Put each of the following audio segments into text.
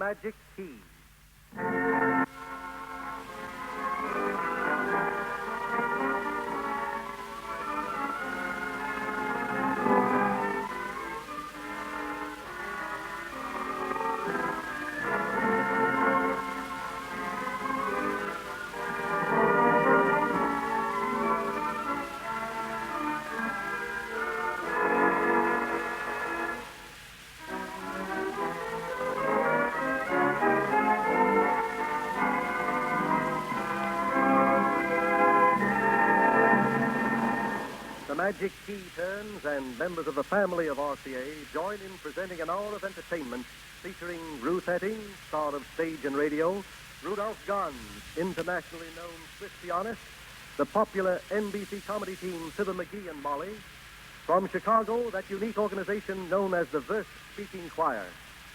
Magic Key. Magic Key turns, and members of the family of RCA join in presenting an hour of entertainment featuring Ruth Etting, star of stage and radio, Rudolph Ganz, internationally known Twisty Honest, the popular NBC comedy team Fibber McGee and Molly, from Chicago, that unique organization known as the Verse Speaking Choir,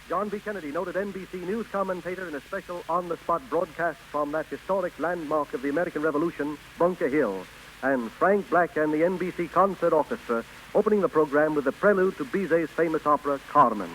John B. Kennedy, noted NBC news commentator in a special on-the-spot broadcast from that historic landmark of the American Revolution, Bunker Hill, and Frank Black and the NBC Concert Orchestra, opening the program with the prelude to Bizet's famous opera, Carmen.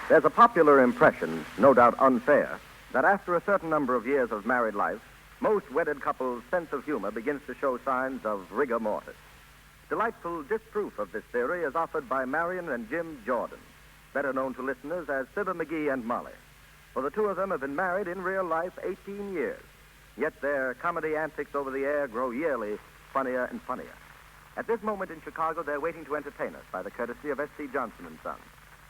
There's a popular impression, no doubt unfair, that after a certain number of years of married life, most wedded couples' sense of humor begins to show signs of rigor mortis. Delightful disproof of this theory is offered by Marion and Jim Jordan, better known to listeners as Fibber McGee and Molly. For the two of them have been married in real life 18 years, yet their comedy antics over the air grow yearly funnier and funnier. At this moment in Chicago, they're waiting to entertain us by the courtesy of S.C. Johnson and Sons.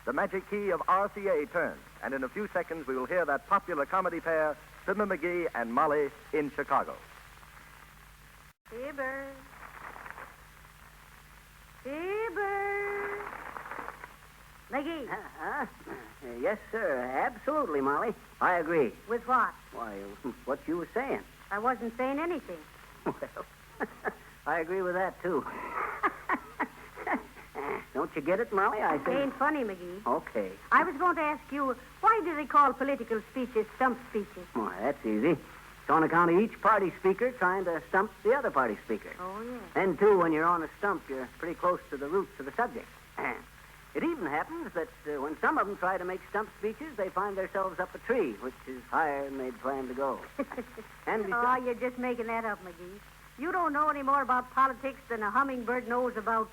The Magic Key of RCA turns, and in a few seconds we will hear that popular comedy pair, Fibber McGee and Molly, in Chicago. Fibber. Fibber. McGee. Yes, sir. Absolutely, Molly. I agree. With what? Why, what you were saying. I wasn't saying anything. Well, I agree with that, too. Don't you get it, Molly? I think... Ain't funny, McGee. Okay. I was going to ask you, why do they call political speeches stump speeches? Why, that's easy. It's on account of each party speaker trying to stump the other party speaker. Oh, yes. And, too, when you're on a stump, you're pretty close to the roots of the subject. It even happens that when some of them try to make stump speeches, they find themselves up a tree, which is higher than they'd planned to go. Oh, you're just making that up, McGee. You don't know any more about politics than a hummingbird knows about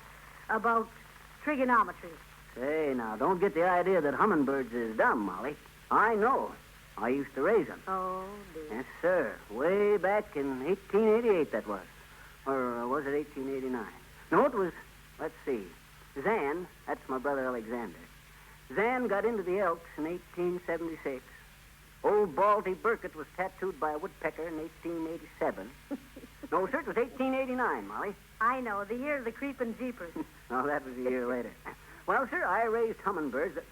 trigonometry. Say, now, don't get the idea that hummingbirds is dumb, Molly. I know. I used to raise them. Oh, dear. Yes, sir. Way back in 1888, that was. Or was it 1889? No, it was, let's see, Zan, that's my brother Alexander. Zan got into the Elks in 1876. Old Baldy Burkett was tattooed by a woodpecker in 1887. No, sir, it was 1889, Molly. I know, the year of the creeping jeepers. No, that was a year later. Well, sir, I raised hummingbirds that...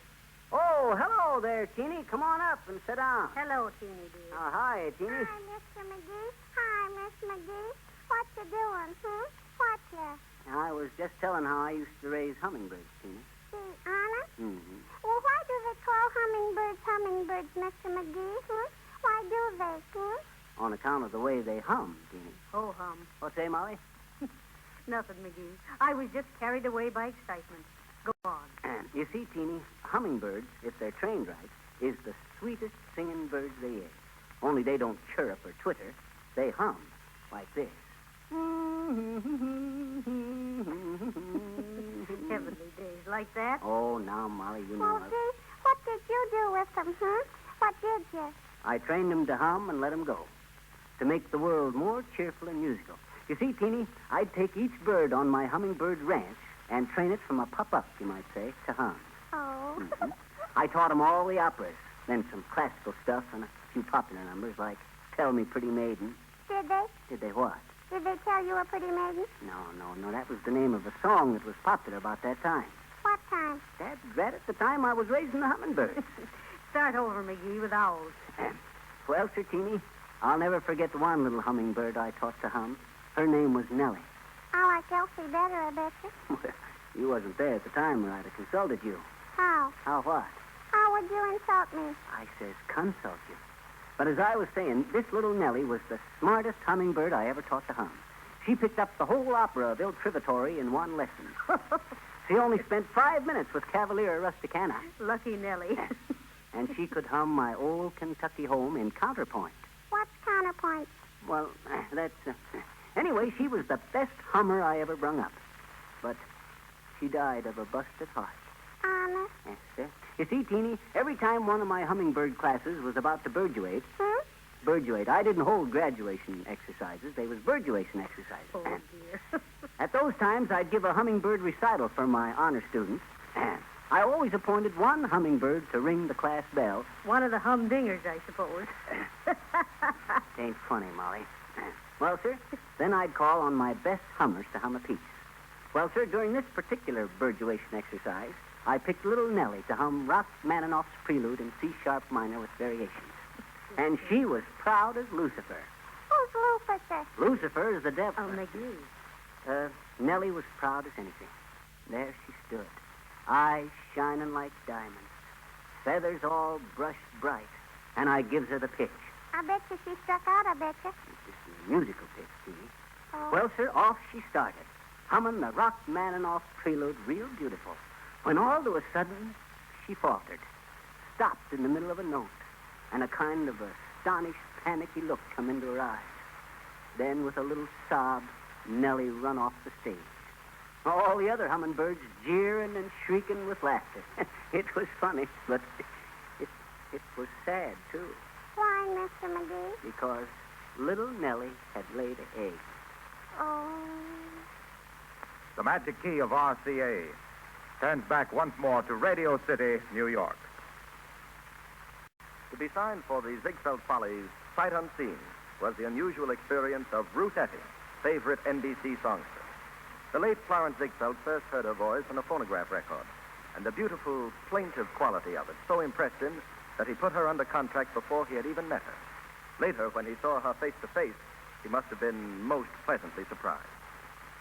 Oh, hello there, Teeny. Come on up and sit down. Hello, Teeny dear. Hi, Teeny. Hi, Mr. McGee. Hi, Miss McGee. What you doing, What you? I was just telling how I used to raise hummingbirds, Teeny. Gee, honest? Mm-hmm. Well, why do they call hummingbirds, Mr. McGee, Why do they, On account of the way they hum, Teeny. Oh, hum. What's that, Molly? Nothing, McGee. I was just carried away by excitement. Go on. You see, Teeny, hummingbirds, if they're trained right, is the sweetest singing birds there is. Only they don't chirrup or twitter. They hum like this. Heavenly days, like that? Oh, now, Molly, you know. Well, gee, what did you do with them, What did you? I trained them to hum and let them go, to make the world more cheerful and musical. You see, Teeny, I'd take each bird on my hummingbird ranch and train it from a pup-up, you might say, to hum. Oh. Mm-hmm. I taught them all the operas, then some classical stuff and a few popular numbers like Tell Me Pretty Maiden. Did they? Did they what? Did they tell you a pretty maiden? No. That was the name of a song that was popular about that time. What time? That's right at the time I was raising the hummingbirds. Start over, McGee, with owls. Well, Sir Teeny, I'll never forget one little hummingbird I taught to hum. Her name was Nellie. I like Elsie better, I bet you. Well, you wasn't there at the time, or I'd have consulted you. How? How what? How would you insult me? I says consult you. But as I was saying, this little Nellie was the smartest hummingbird I ever taught to hum. She picked up the whole opera of Il Trovatore in one lesson. She only spent 5 minutes with Cavalier Rusticana. Lucky Nellie. And she could hum My Old Kentucky Home in counterpoint. What's counterpoint? Well, that's... Anyway, she was the best hummer I ever brung up. But she died of a busted heart. Honest? Yes, sir. You see, Teeny, every time one of my hummingbird classes was about to birduate... Birduate. I didn't hold graduation exercises. They was birduation exercises. Oh, dear. At those times, I'd give a hummingbird recital for my honor students. I always appointed one hummingbird to ring the class bell. One of the humdingers, I suppose. Ain't funny, Molly. Well, sir, then I'd call on my best hummers to hum a piece. Well, sir, during this particular birduation exercise, I picked little Nellie to hum Rachmaninoff's Prelude in C-sharp minor with variations. And she was proud as Lucifer. Who's Lucifer? Lucifer is the devil. Oh, McGee. Nellie was proud as anything. There she stood, eyes shining like diamonds, feathers all brushed bright, and I gives her the pitch. I bet you she struck out, I bet you. This is a musical pitch, Stevie. Oh. Well, sir, off she started, humming the Rachmaninoff Prelude real beautiful, when all of a sudden she faltered, stopped in the middle of a note, and a kind of astonished, panicky look come into her eyes. Then, with a little sob, Nellie run off the stage. All the other hummingbirds jeering and shrieking with laughter. It was funny, but it was sad, too. Why, Mr. McGee? Because little Nellie had laid an egg. Oh. The Magic Key of RCA turns back once more to Radio City, New York. To be signed for the Ziegfeld Follies Sight Unseen was the unusual experience of Ruth Etting, favorite NBC songster. The late Florence Ziegfeld first heard her voice on a phonograph record, and the beautiful, plaintive quality of it so impressed him that he put her under contract before he had even met her. Later, when he saw her face to face, he must have been most pleasantly surprised.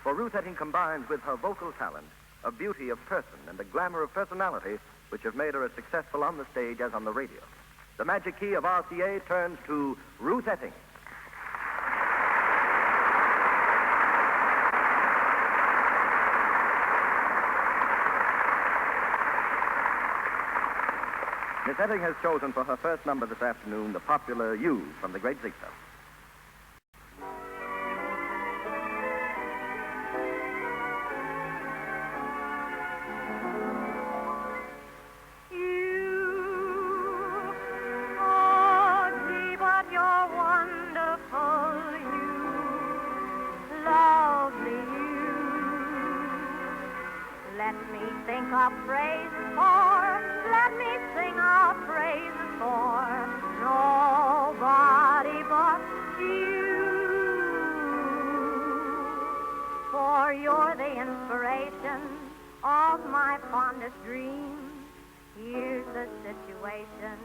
For Ruth Etting combines with her vocal talent a beauty of person and a glamour of personality which have made her as successful on the stage as on the radio. The Magic Key of RCA turns to Ruth Etting. Miss Etting has chosen for her first number this afternoon the popular You from the great Ziegfeld. Love Let me think of phrases for, let me sing of phrases for nobody but you. For you're the inspiration of my fondest dreams. Here's the situation,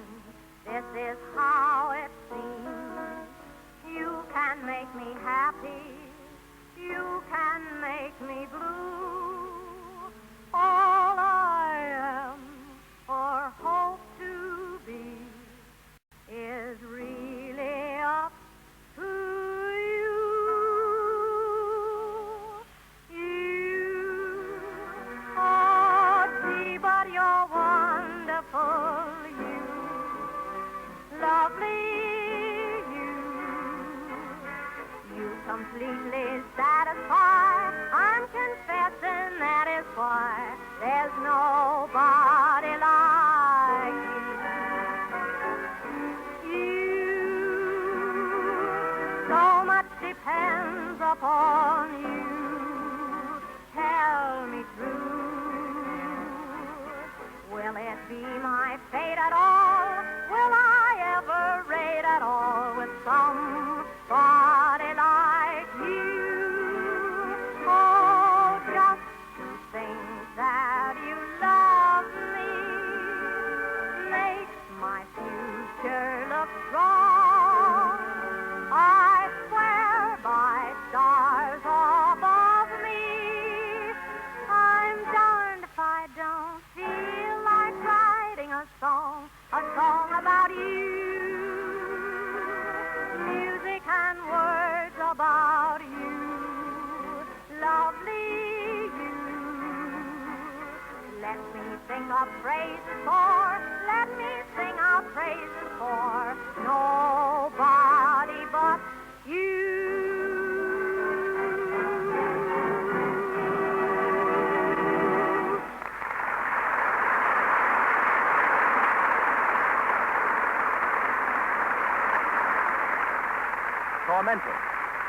this is how it seems. You can make me happy, you can make me blue. All I am or hope to be is really up to you. You, oh gee, but you're wonderful, you, lovely, you completely satisfy. I'm confessing that is why there's nobody like you. So much depends upon you. Tell me true. Will it be my fate at all? Will I ever rate at all with somebody like you? Oh, just to think that you love me makes my future look strong. I swear by stars above me, I'm darned if I don't feel like writing a song about you. Music and words about you, lovely you. Let me sing of praises for, let me sing of praises for nobody but you. Tormentor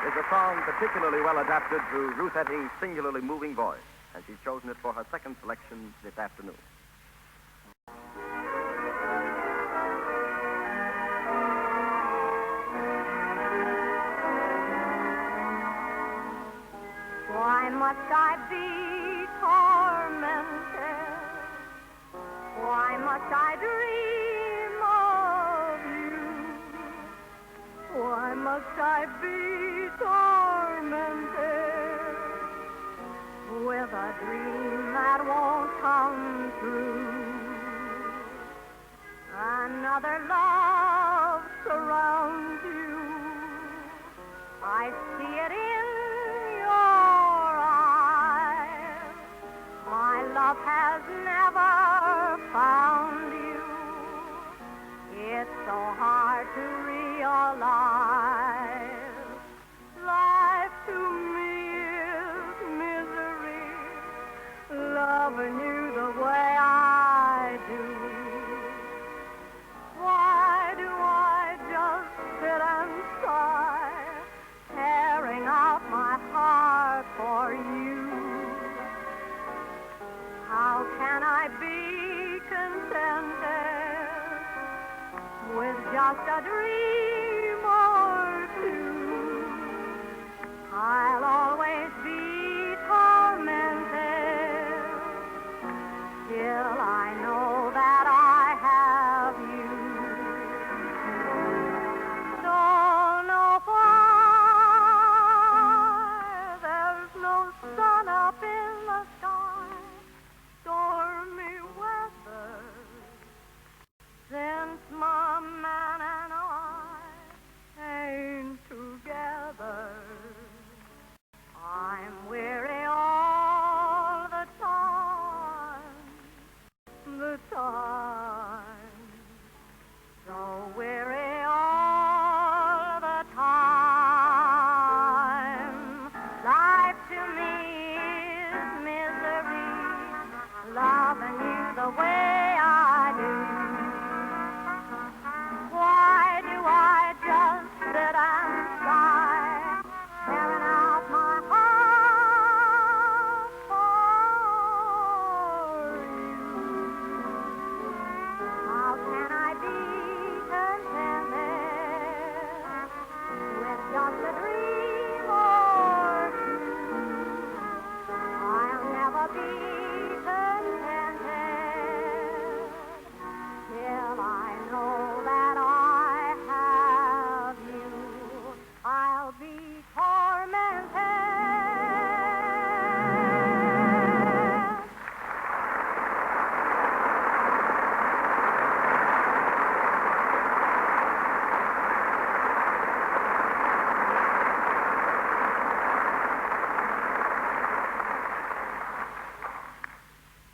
is a song particularly well adapted to Ruth Etting's singularly moving voice, and she's chosen it for her second selection this afternoon. Why must I be tormented? Why must I dream of you? Why must I be tormented with a dream that won't come true? Another love surrounds you. I see it in your eyes. My love has never found you. It's so hard to realize. Life to me is misery, loving you the way I do. Why do I just sit and sigh, tearing out my heart for you? How can I be contented with just a dream or two? I'll always be tormented till I know that I have you. Don't know why there's no sun up in the sky, stormy weather, since my man and I ain't together. I'm weary all the time, so weary all the time. Life to me is misery, loving you the way I do. Why do I just sit and sigh, tearing out my heart for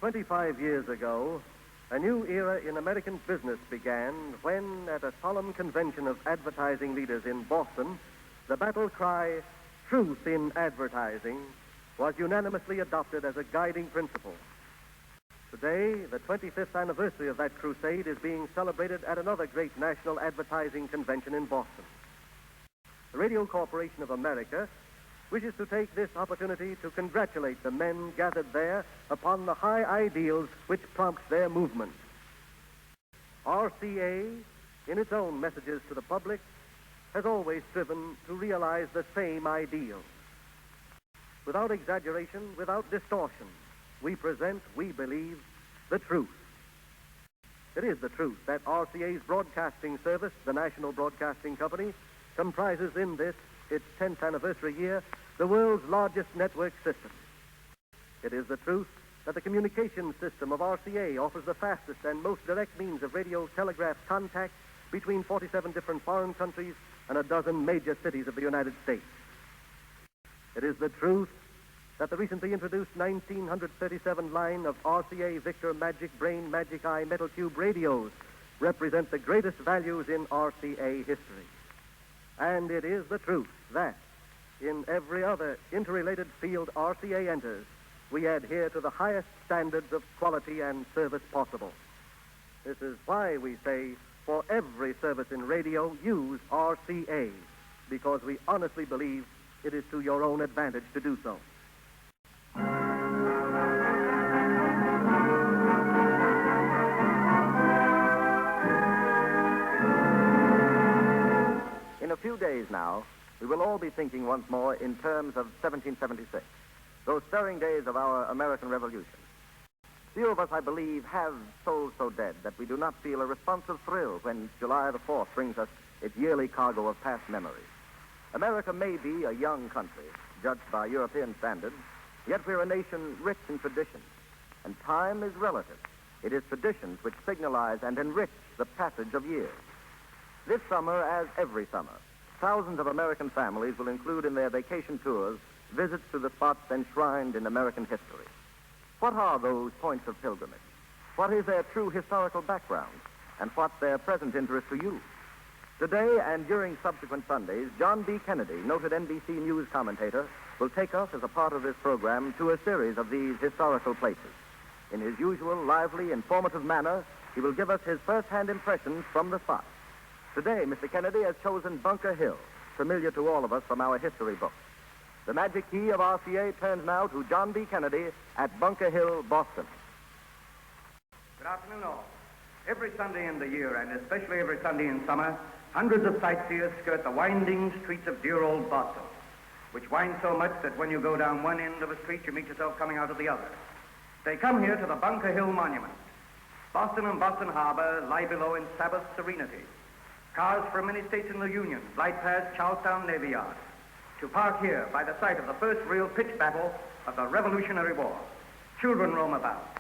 25 years ago, a new era in American business began when, at a solemn convention of advertising leaders in Boston, the battle cry, "Truth in Advertising," was unanimously adopted as a guiding principle. Today, the 25th anniversary of that crusade is being celebrated at another great national advertising convention in Boston. The Radio Corporation of America wishes to take this opportunity to congratulate the men gathered there upon the high ideals which prompt their movement. RCA, in its own messages to the public, has always striven to realize the same ideals. Without exaggeration, without distortion, we present, we believe, the truth. It is the truth that RCA's broadcasting service, the National Broadcasting Company, comprises in this, its 10th anniversary year, the world's largest network system. It is the truth that the communications system of RCA offers the fastest and most direct means of radio telegraph contact between 47 different foreign countries and a dozen major cities of the United States. It is the truth that the recently introduced 1937 line of RCA Victor Magic Brain Magic Eye Metal Cube radios represent the greatest values in RCA history. And it is the truth that, in every other interrelated field RCA enters, we adhere to the highest standards of quality and service possible. This is why we say, for every service in radio, use RCA, because we honestly believe it is to your own advantage to do so. In a few days now, we will all be thinking once more in terms of 1776, those stirring days of our American Revolution. Few of us, I believe, have souls so dead that we do not feel a responsive thrill when July the 4th brings us its yearly cargo of past memories. America may be a young country, judged by European standards, yet we're a nation rich in traditions, and time is relative. It is traditions which signalize and enrich the passage of years. This summer, as every summer, thousands of American families will include in their vacation tours visits to the spots enshrined in American history. What are those points of pilgrimage? What is their true historical background? And what's their present interest to you? Today and during subsequent Sundays, John B. Kennedy, noted NBC News commentator, will take us as a part of this program to a series of these historical places. In his usual lively, informative manner, he will give us his first-hand impressions from the spot. Today, Mr. Kennedy has chosen Bunker Hill, familiar to all of us from our history books. The Magic Key of RCA turns now to John B. Kennedy at Bunker Hill, Boston. Good afternoon, all. Every Sunday in the year, and especially every Sunday in summer, hundreds of sightseers skirt the winding streets of dear old Boston, which wind so much that when you go down one end of a street, you meet yourself coming out of the other. They come here to the Bunker Hill Monument. Boston and Boston Harbor lie below in Sabbath serenity. Cars from many states in the Union glide past Charlestown Navy Yard to park here by the site of the first real pitched battle of the Revolutionary War. Children roam about,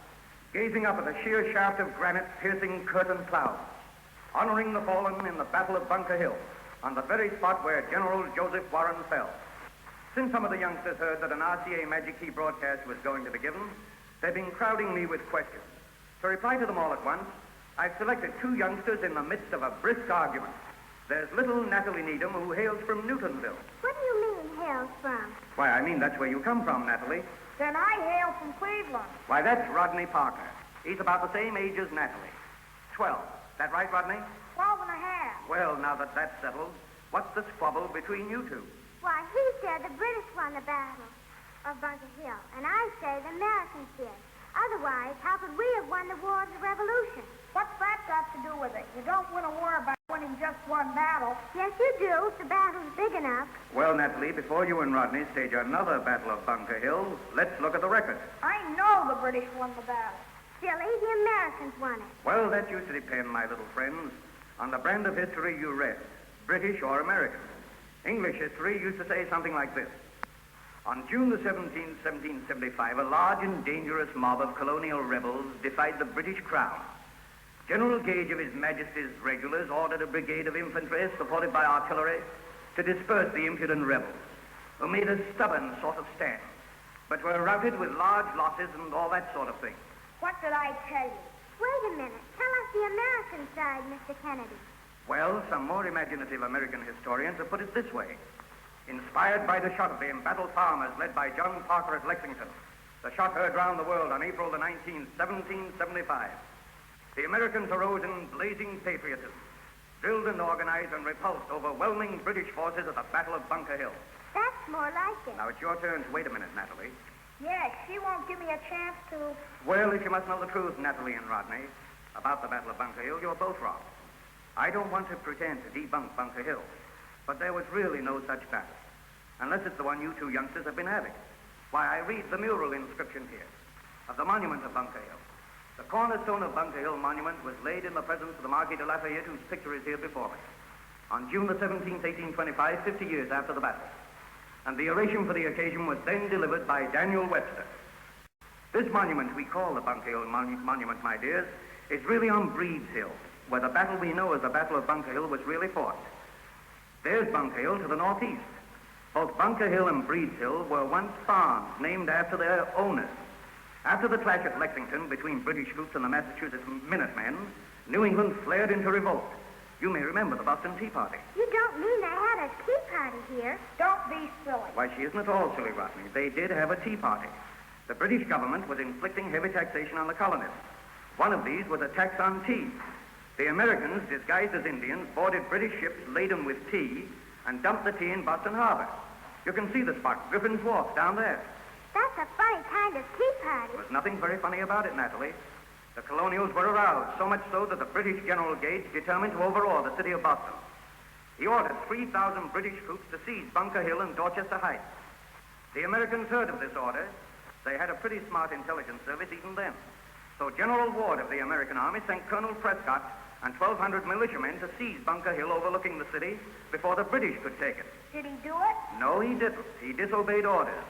gazing up at the sheer shaft of granite piercing curtain clouds, honoring the fallen in the Battle of Bunker Hill, on the very spot where General Joseph Warren fell. Since some of the youngsters heard that an RCA Magic Key broadcast was going to be given, they've been crowding me with questions. To reply to them all at once, I've selected two youngsters in the midst of a brisk argument. There's little Natalie Needham, who hails from Newtonville. What do you mean, hails from? Why, I mean that's where you come from, Natalie. Then I hail from Cleveland. Why, that's Rodney Parker. He's about the same age as Natalie. 12. That right, Rodney? 12 and a half. Well, now that that's settled, what's the squabble between you two? Why, he said the British won the battle of Bunker Hill, and I say the Americans did. Otherwise, how could we have won the War of the Revolution? What's that got to do with it? You don't win a war by winning just one battle. Yes, you do, if the battle's big enough. Well, Natalie, before you and Rodney stage another battle of Bunker Hill, let's look at the record. I know the British won the battle. Silly, the Americans won it. Well, that used to depend, my little friends, on the brand of history you read, British or American. English history used to say something like this. On June the 17th, 1775, a large and dangerous mob of colonial rebels defied the British Crown. General Gage of His Majesty's Regulars ordered a brigade of infantry, supported by artillery, to disperse the impudent rebels, who made a stubborn sort of stand, but were routed with large losses and all that sort of thing. What did I tell you? Wait a minute. Tell us the American side, Mr. Kennedy. Well, some more imaginative American historians have put it this way. Inspired by the shot of the embattled farmers led by John Parker at Lexington, the shot heard round the world on April the 19th, 1775. The Americans arose in blazing patriotism, drilled and organized and repulsed overwhelming British forces at the Battle of Bunker Hill. That's more like it. Now, it's your turn to wait a minute, Natalie. Yes, she won't give me a chance to... Well, if you must know the truth, Natalie and Rodney, about the Battle of Bunker Hill, you're both wrong. I don't want to pretend to debunk Bunker Hill, but there was really no such battle, unless it's the one you two youngsters have been having. Why, I read the mural inscription here of the monument of Bunker Hill. The cornerstone of Bunker Hill Monument was laid in the presence of the Marquis de Lafayette, whose picture is here before me, on June the 17th, 1825, 50 years after the battle. And the oration for the occasion was then delivered by Daniel Webster. This monument we call the Bunker Hill Monument, my dears, is really on Breed's Hill, where the battle we know as the Battle of Bunker Hill was really fought. There's Bunker Hill to the northeast. Both Bunker Hill and Breed's Hill were once farms named after their owners. After the clash at Lexington between British troops and the Massachusetts Minutemen, New England flared into revolt. You may remember the Boston Tea Party. You don't mean they had a tea party here? Don't be silly. Why, she isn't at all silly, Rodney. They did have a tea party. The British government was inflicting heavy taxation on the colonists. One of these was a tax on tea. The Americans, disguised as Indians, boarded British ships laden with tea and dumped the tea in Boston Harbor. You can see the spot, Griffin's Wharf, down there. That's a funny kind of tea party. There was nothing very funny about it, Natalie. The colonials were aroused, so much so that the British General Gage determined to overawe the city of Boston. He ordered 3,000 British troops to seize Bunker Hill and Dorchester Heights. The Americans heard of this order. They had a pretty smart intelligence service even then. So General Ward of the American Army sent Colonel Prescott and 1,200 militiamen to seize Bunker Hill overlooking the city before the British could take it. Did he do it? No, he didn't. He disobeyed orders.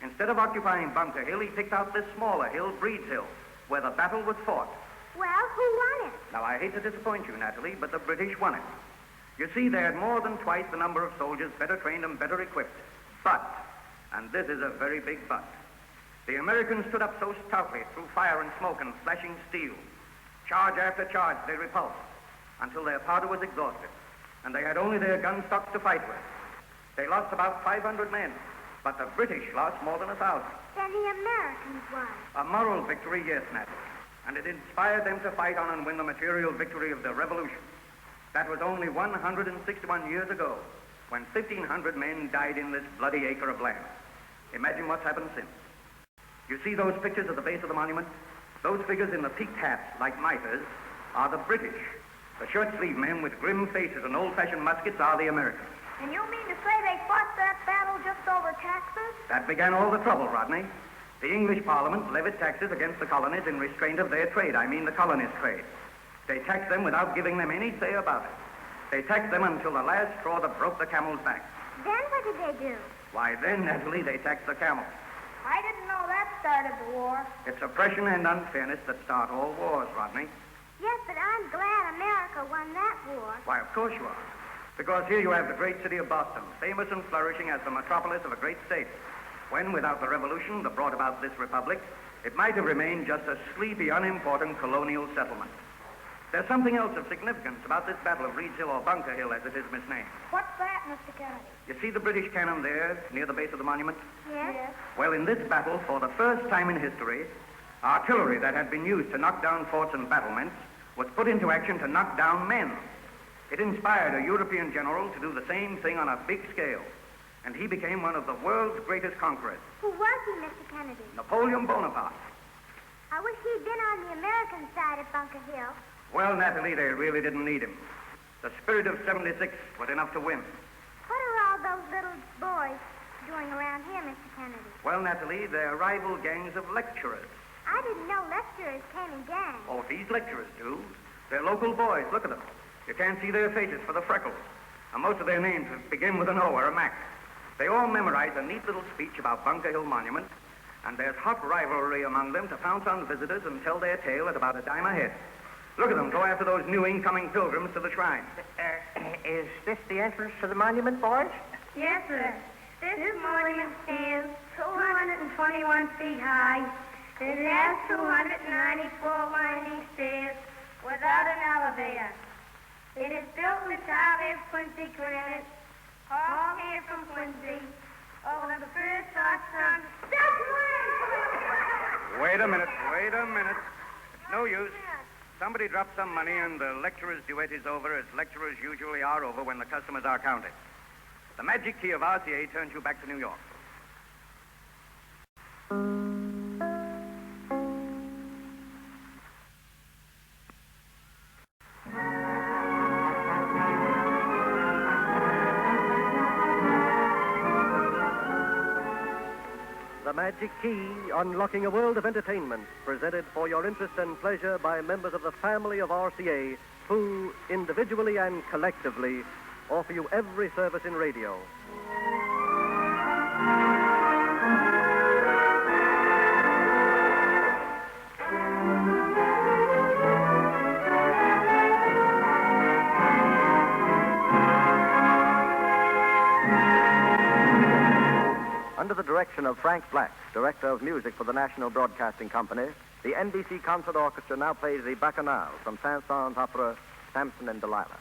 Instead of occupying Bunker Hill, he picked out this smaller hill, Breed's Hill, where the battle was fought. Well, who won it? Now, I hate to disappoint you, Natalie, but the British won it. You see, they had more than twice the number of soldiers, better trained and better equipped. But, and this is a very big but, the Americans stood up so stoutly through fire and smoke and flashing steel. Charge after charge, they repulsed until their powder was exhausted, and they had only their gun stocks to fight with. They lost about 500 men, but the British lost more than 1,000. Then the Americans won. A moral victory, yes, Natalie, and it inspired them to fight on and win the material victory of the Revolution. That was only 161 years ago, when 1,500 men died in this bloody acre of land. Imagine what's happened since. You see those pictures at the base of the monument? Those figures in the peaked hats, like mitres, are the British. The shirt-sleeved men with grim faces and old-fashioned muskets are the Americans. And you mean to say they fought that battle just over taxes? That began all the trouble, Rodney. The English Parliament levied taxes against the colonies in restraint of their trade. I mean the colonist trade. They taxed them without giving them any say about it. They taxed them until the last straw that broke the camel's back. Then what did they do? Why, then, naturally, they taxed the camel. I didn't know that started the war. It's oppression and unfairness that start all wars, Rodney. Yes, but I'm glad America won that war. Why, of course you are. Because here you have the great city of Boston, famous and flourishing as the metropolis of a great state. When, without the revolution that brought about this republic, it might have remained just a sleepy, unimportant colonial settlement. There's something else of significance about this battle of Breed's Hill, or Bunker Hill, as it is misnamed. What's that, Mr. Kennedy? You see the British cannon there, near the base of the monument? Yes. Well, in this battle, for the first time in history, artillery that had been used to knock down forts and battlements was put into action to knock down men. It inspired a European general to do the same thing on a big scale, and he became one of the world's greatest conquerors. Who was he, Mr. Kennedy? Napoleon Bonaparte. I wish he'd been on the American side of Bunker Hill. Well, Natalie, they really didn't need him. The spirit of 76 was enough to win. What are all those little boys doing around here, Mr. Kennedy? Well, Natalie, they're rival gangs of lecturers. I didn't know lecturers came in gangs. Oh, these lecturers do. They're local boys. Look at them. You can't see their faces for the freckles. And most of their names begin with an O or a Mac. They all memorize a neat little speech about Bunker Hill Monument, and there's hot rivalry among them to pounce on visitors and tell their tale at about a dime a head. Look at them go after those new incoming pilgrims to the shrine. Is this the entrance to the monument, boys? Yes, sir. This monument stands 221 feet high It has 294 winding stairs without an elevator. It is built entirely of Quincy granite, all here from Quincy, over the first hot sun. Wait a minute. It's no use. Somebody dropped some money, and the lecturer's duet is over, as lecturers usually are over when the customers are counted. The Magic Key of RCA turns you back to New York. The Magic Key, unlocking a world of entertainment, presented for your interest and pleasure by members of the family of RCA, who, individually and collectively, offer you every service in radio. Under the direction of Frank Black, director of music for the National Broadcasting Company, the NBC Concert Orchestra now plays the Bacchanal from Saint-Saëns' opera, Samson and Delilah.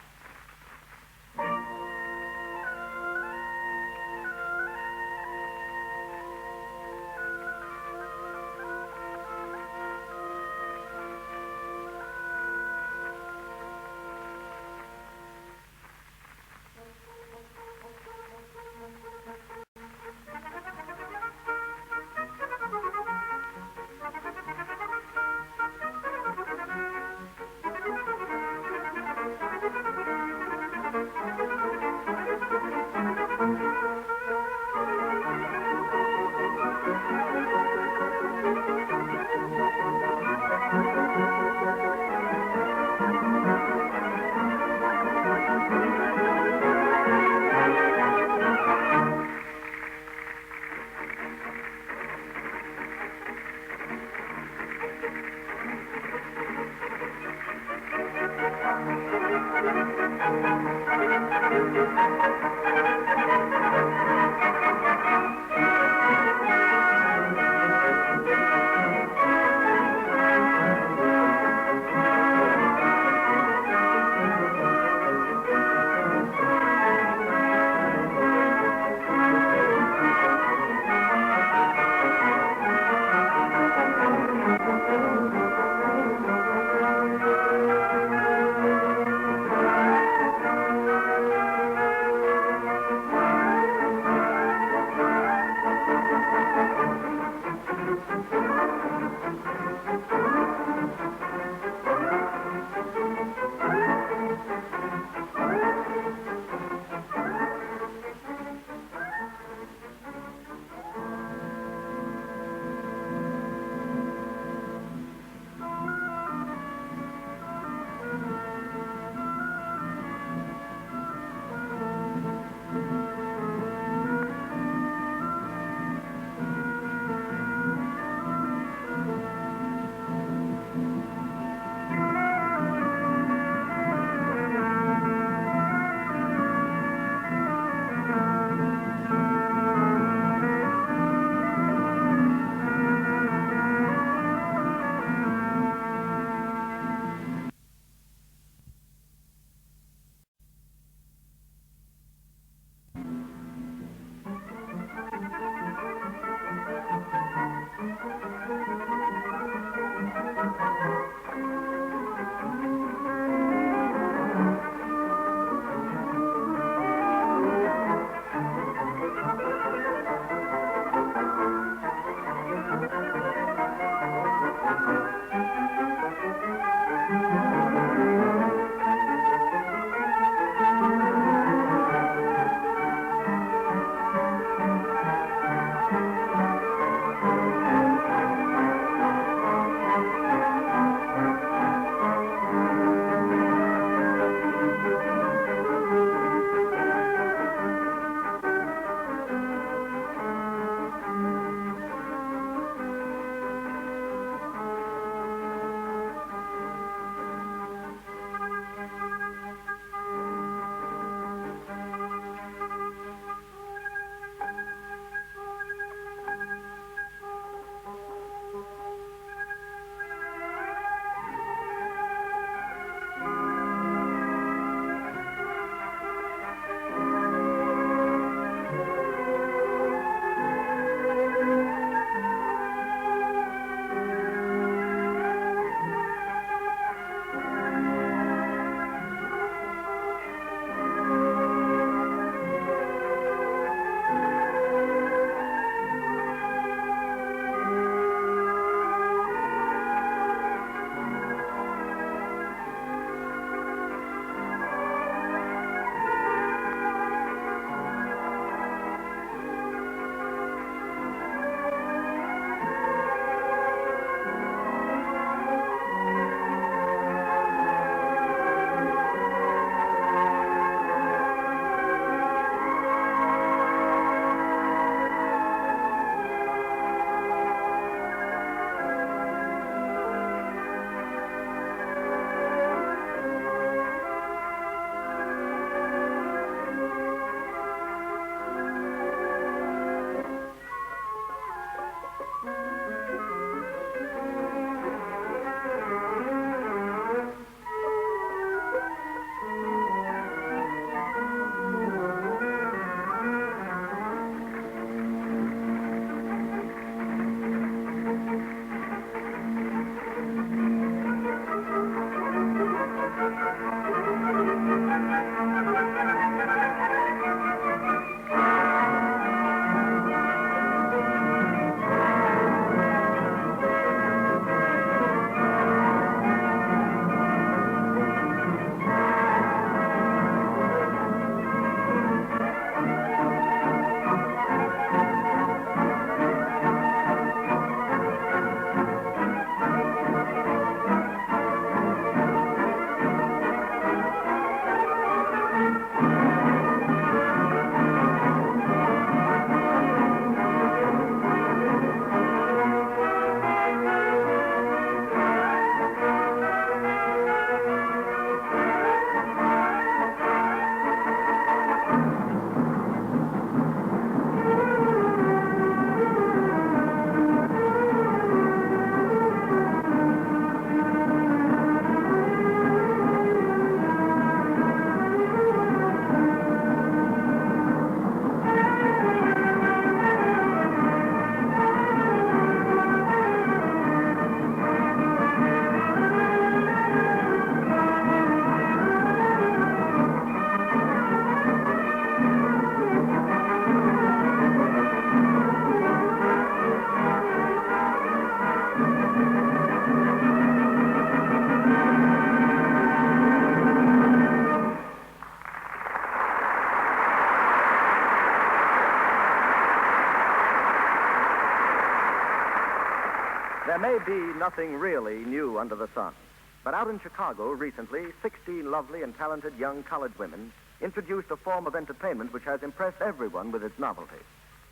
There may be nothing really new under the sun, but out in Chicago recently, 16 lovely and talented young college women introduced a form of entertainment which has impressed everyone with its novelty.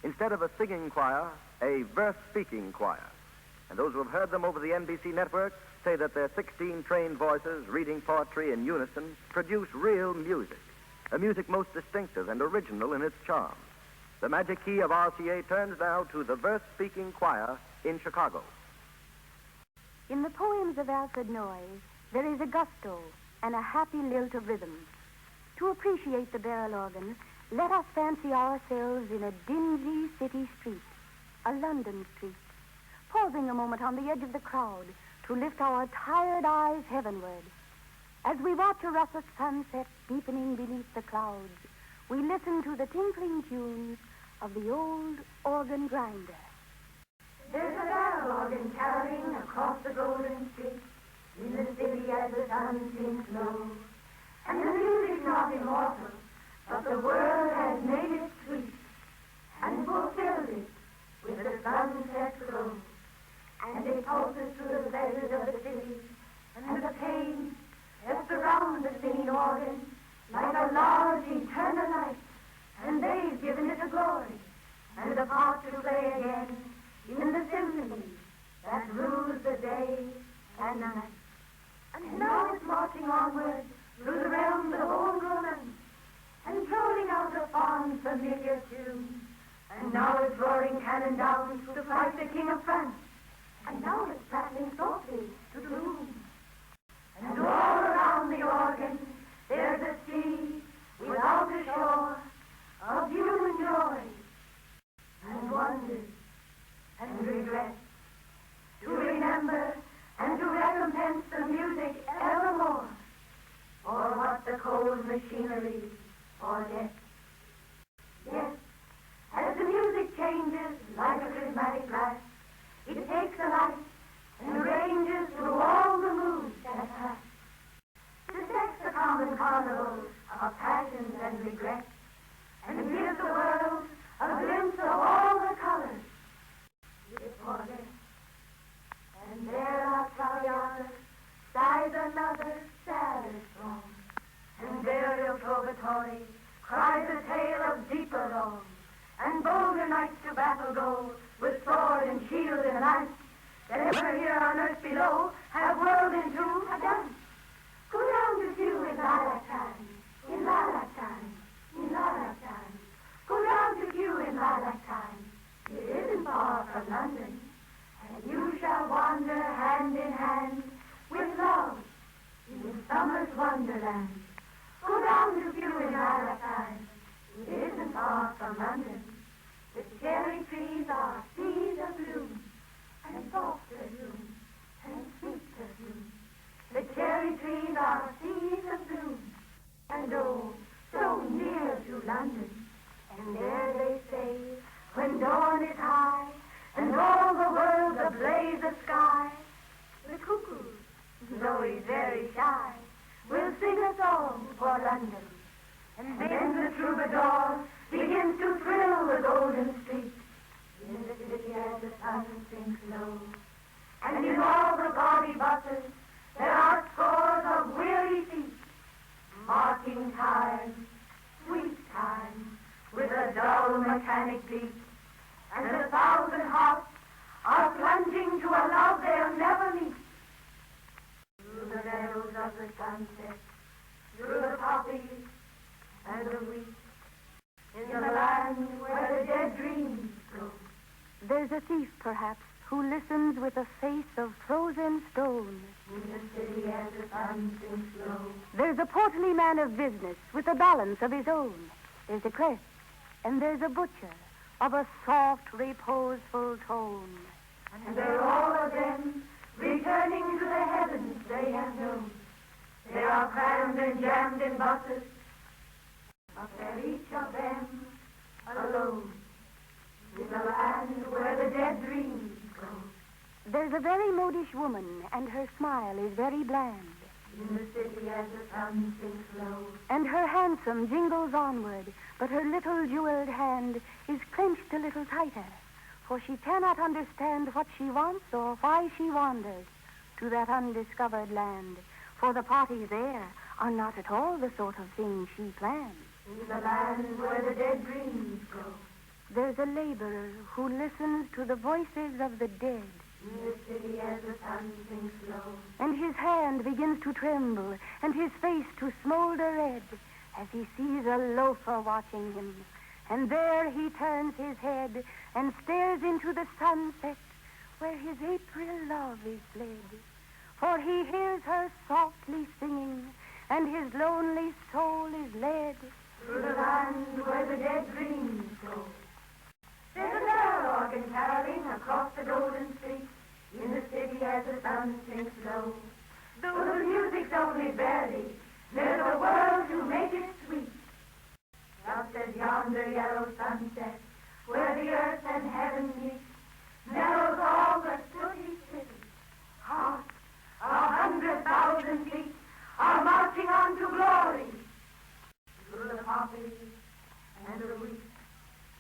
Instead of a singing choir, a verse-speaking choir. And those who have heard them over the NBC network say that their 16 trained voices reading poetry in unison produce real music, a music most distinctive and original in its charm. The Magic Key of RCA turns now to the verse-speaking choir in Chicago. In the poems of Alfred Noyes, there is a gusto and a happy lilt of rhythm. To appreciate the barrel organ, let us fancy ourselves in a dingy city street, a London street, pausing a moment on the edge of the crowd to lift our tired eyes heavenward. As we watch a russet sunset deepening beneath the clouds, we listen to the tinkling tunes of the old organ grinder. There's a barrel organ carrying across the golden street in the city as the sun sinks low. And the music's not immortal, but the world has made it sweet and fulfilled it with the sunset glow. And it pulses through the pleasures of the city and the pain that surround the singing organ like a large eternal light. And they've given it a glory and a part to play again in the symphony that rules the day and night. And now it's marching onward through the realms of old romance and trolling out a fond, familiar tune. And now it's roaring cannon down to fight the King of France. And now it's prattling softly to gloom. And all around the organ there's a sea without a shore of human joy and wonder and regret, to remember and to recompense the music evermore, or what the cold machinery forgets. Yes, as the music changes like a prismatic glass, it takes a light and ranges through all the moods that pass, to sex the common carnival of passions and regrets, and gives the world a glimpse of all the colors it forgets. And there our Traviata sighs another sadder song, and there Il Trovatore cries a tale of deeper wrong, and bolder knights to battle go with sword and shield and lance, that ever here on earth below have whirled into a dance. Go down to view in lilac time, in lilac time, in lilac time. Go down to view in lilac time. It isn't far from London, and you shall wander hand in hand with love in summer's wonderland. Go down to view in lilac time. It isn't far from London. The cherry trees are seas of bloom, and soft perfume, and sweet perfume. The cherry trees are seas of bloom, and oh, so near to London. And there they say, when dawn is high, and all the world's ablaze of sky, the cuckoo, though he's very shy, will sing a song for London. And then the troubadour begins to thrill the golden street in the city as the sun sinks low. And in all the gaudy buses there are scores of weary feet, marking time, sweet time, with a dull mechanic beat. And 1,000 hearts are plunging to a love they'll never meet. Through the meadows of the sunset, through the poppies and the wheat, in the land where the dead dreams go. There's a thief, perhaps, who listens with a face of frozen stone. In the city as the sun sinks low. There's a portly man of business with a balance of his own. There's a clerk, and there's a butcher of a soft, reposeful tone. And they're all of them returning to the heavens they have known. They are crammed and jammed in buses, but they're each of them alone in the land where the dead dreams go. There's a very modish woman, and her smile is very bland. In the city as the sun sinks low. And her hansom jingles onward, but her little jeweled hand is clenched a little tighter, for she cannot understand what she wants or why she wanders to that undiscovered land, for the parties there are not at all the sort of thing she plans. In the land where the dead dreams go, there's a laborer who listens to the voices of the dead. In the city as the sun sinks low, And his hand begins to tremble, and his face to smolder red, as he sees a loafer watching him. And there he turns his head and stares into the sunset, where his April love is fled. For he hears her softly singing, and his lonely soul is led through the land where the dead dreams go. There's a bell organ caroling across the golden street, in the city as the sun sinks low. Though the music's only barely, there's a world to make it sweet. Just as yonder yellow sunset, where the earth and heaven meet, mellows all the sooty city. Hearts, 100,000 feet, are marching on to glory. Through the poppies and the wheat,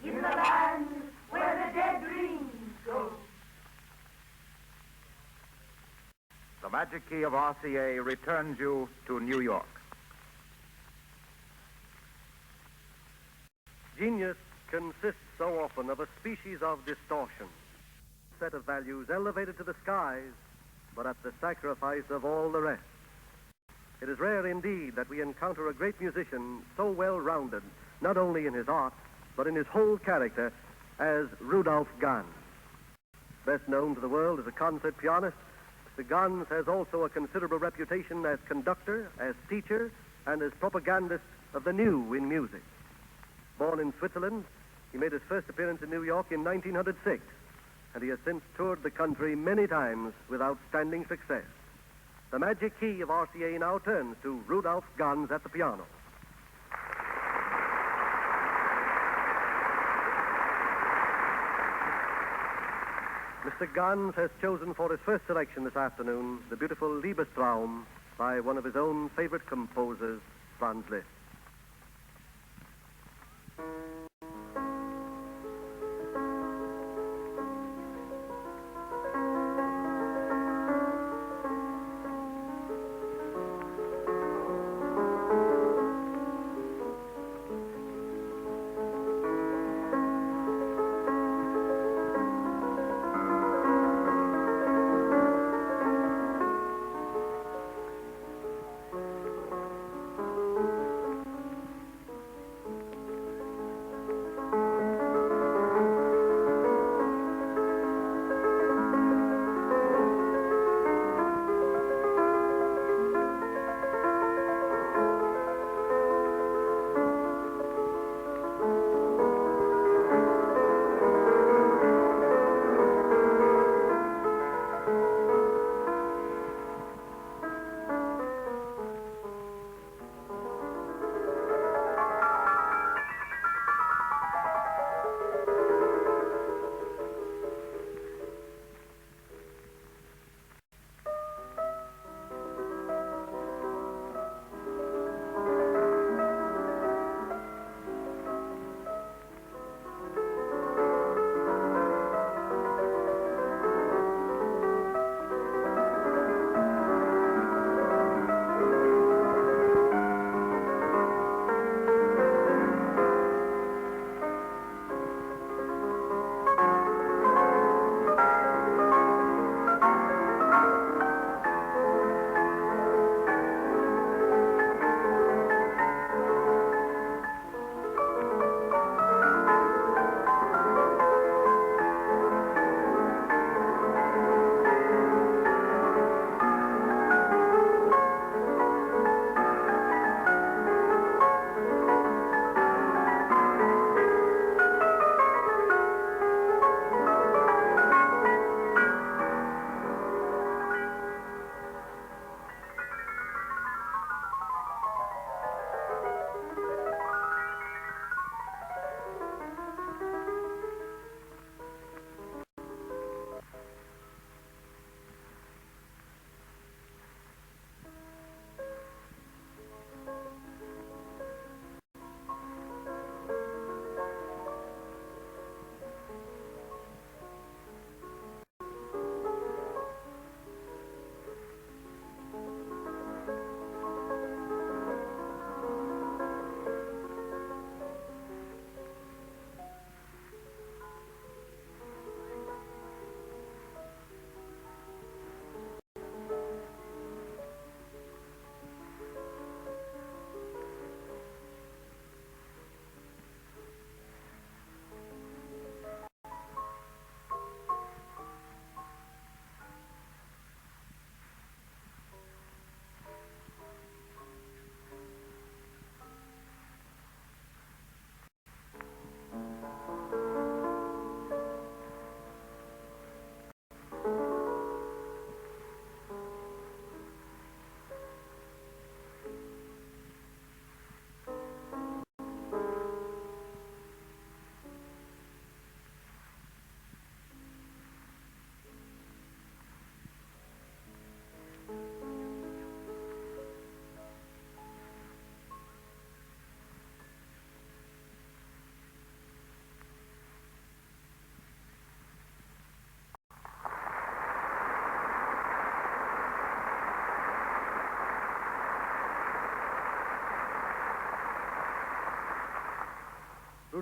in the land where the dead dreams go. The Magic Key of RCA returns you to New York. Genius consists so often of a species of distortion, a set of values elevated to the skies, but at the sacrifice of all the rest. It is rare indeed that we encounter a great musician so well-rounded, not only in his art, but in his whole character, as Rudolph Ganz. Best known to the world as a concert pianist, Mr. Ganz has also a considerable reputation as conductor, as teacher, and as propagandist of the new in music. Born in Switzerland, he made his first appearance in New York in 1906, and he has since toured the country many times with outstanding success. The Magic Key of RCA now turns to Rudolph Ganz at the piano. Mr. Ganz has chosen for his first selection this afternoon the beautiful Liebestraum by one of his own favorite composers, Franz Liszt.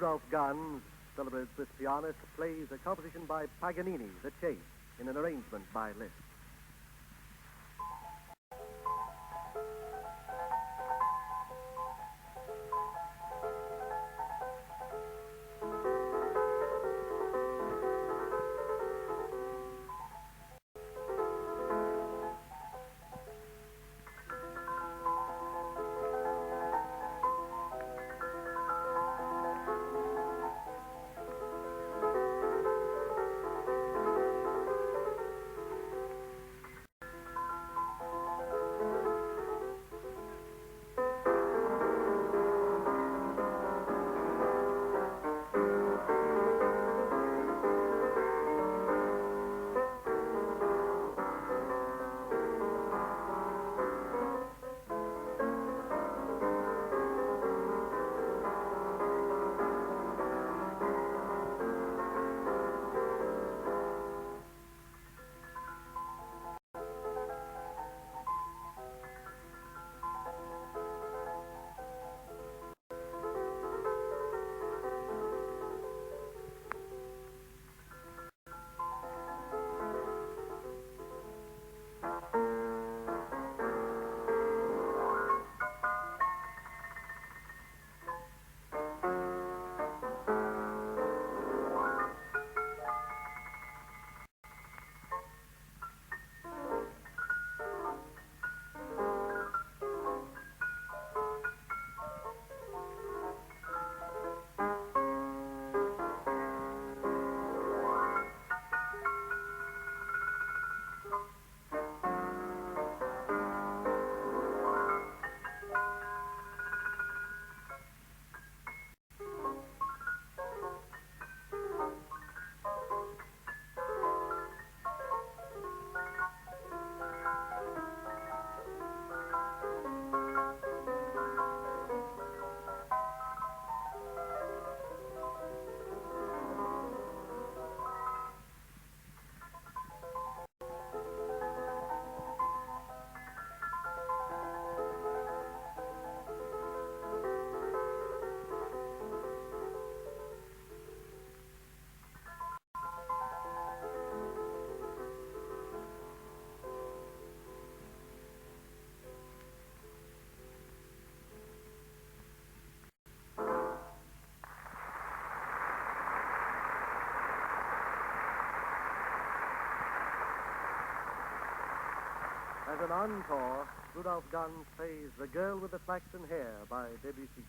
Rudolph Ganz, celebrated Swiss pianist, plays a composition by Paganini, The Chase, in an arrangement by Liszt. As an encore, Rudolph Ganz plays The Girl with the Flaxen Hair by Debussy.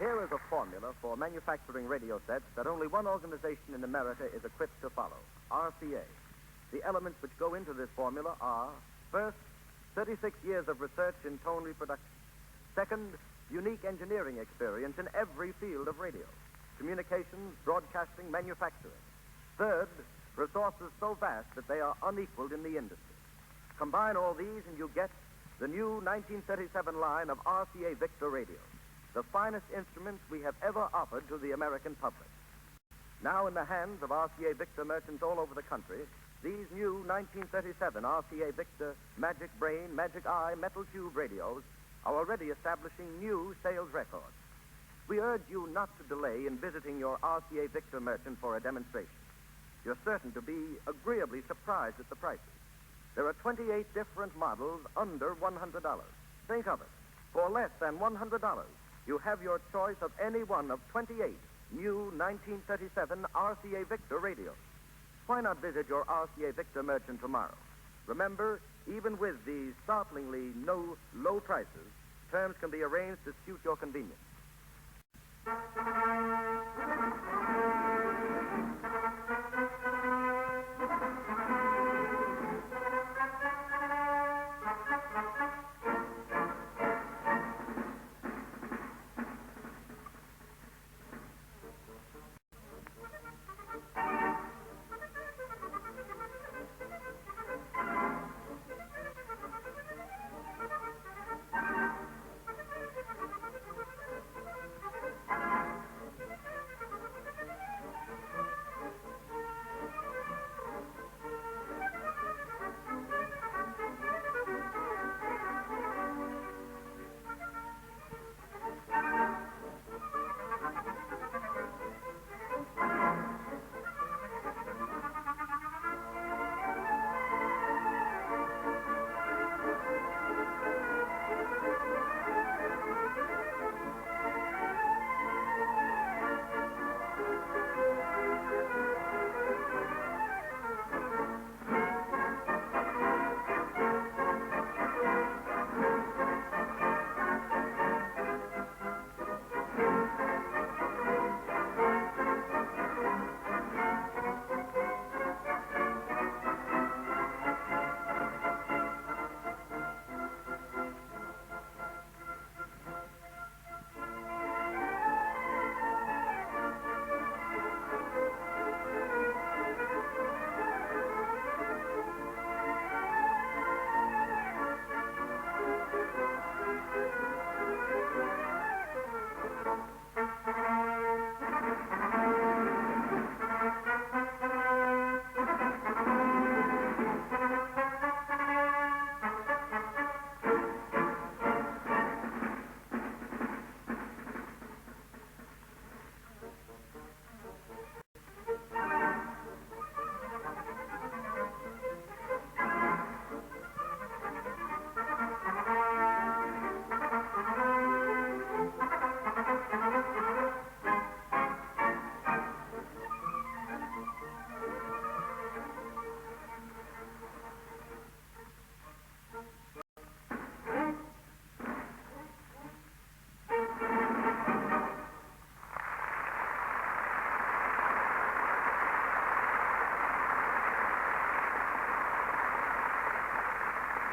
Here is a formula for manufacturing radio sets that only one organization in America is equipped to follow, RCA. The elements which go into this formula are, first, 36 years of research in tone reproduction. Second, unique engineering experience in every field of radio, communications, broadcasting, manufacturing. Third, resources so vast that they are unequaled in the industry. Combine all these and you get the new 1937 line of RCA Victor radios, the finest instruments we have ever offered to the American public. Now in the hands of RCA Victor merchants all over the country, these new 1937 RCA Victor Magic Brain, Magic Eye, Metal Tube radios are already establishing new sales records. We urge you not to delay in visiting your RCA Victor merchant for a demonstration. You're certain to be agreeably surprised at the prices. There are 28 different models under $100. Think of it. For less than $100, you have your choice of any one of 28 new 1937 RCA Victor radios. Why not visit your RCA Victor merchant tomorrow? Remember, even with these startlingly low prices, terms can be arranged to suit your convenience.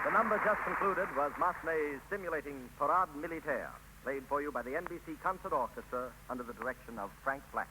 The number just concluded was Massenet's stimulating Parade Militaire, played for you by the NBC Concert Orchestra under the direction of Frank Black.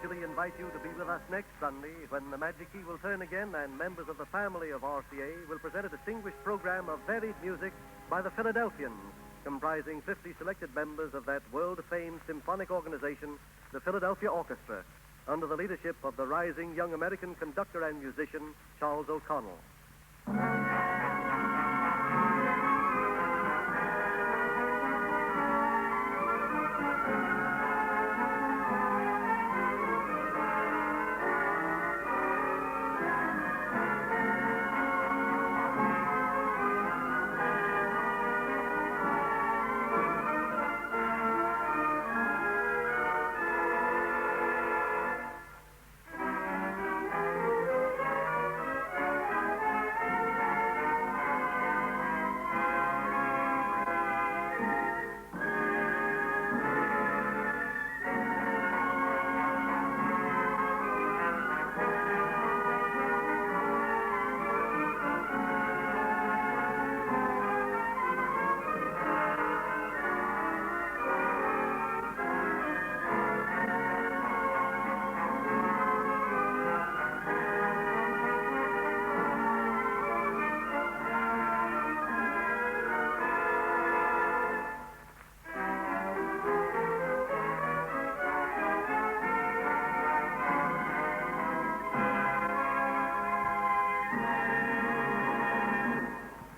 cordially invite you to be with us next Sunday when the Magic Key will turn again and members of the family of RCA will present a distinguished program of varied music by the Philadelphians, comprising 50 selected members of that world-famed symphonic organization, the Philadelphia Orchestra, under the leadership of the rising young American conductor and musician, Charles O'Connell.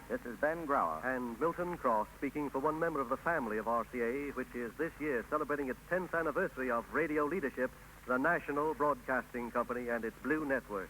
This is Ben Grauer. And Milton Cross speaking for one member of the family of RCA, which is this year celebrating its 10th anniversary of radio leadership, the National Broadcasting Company and its Blue Network.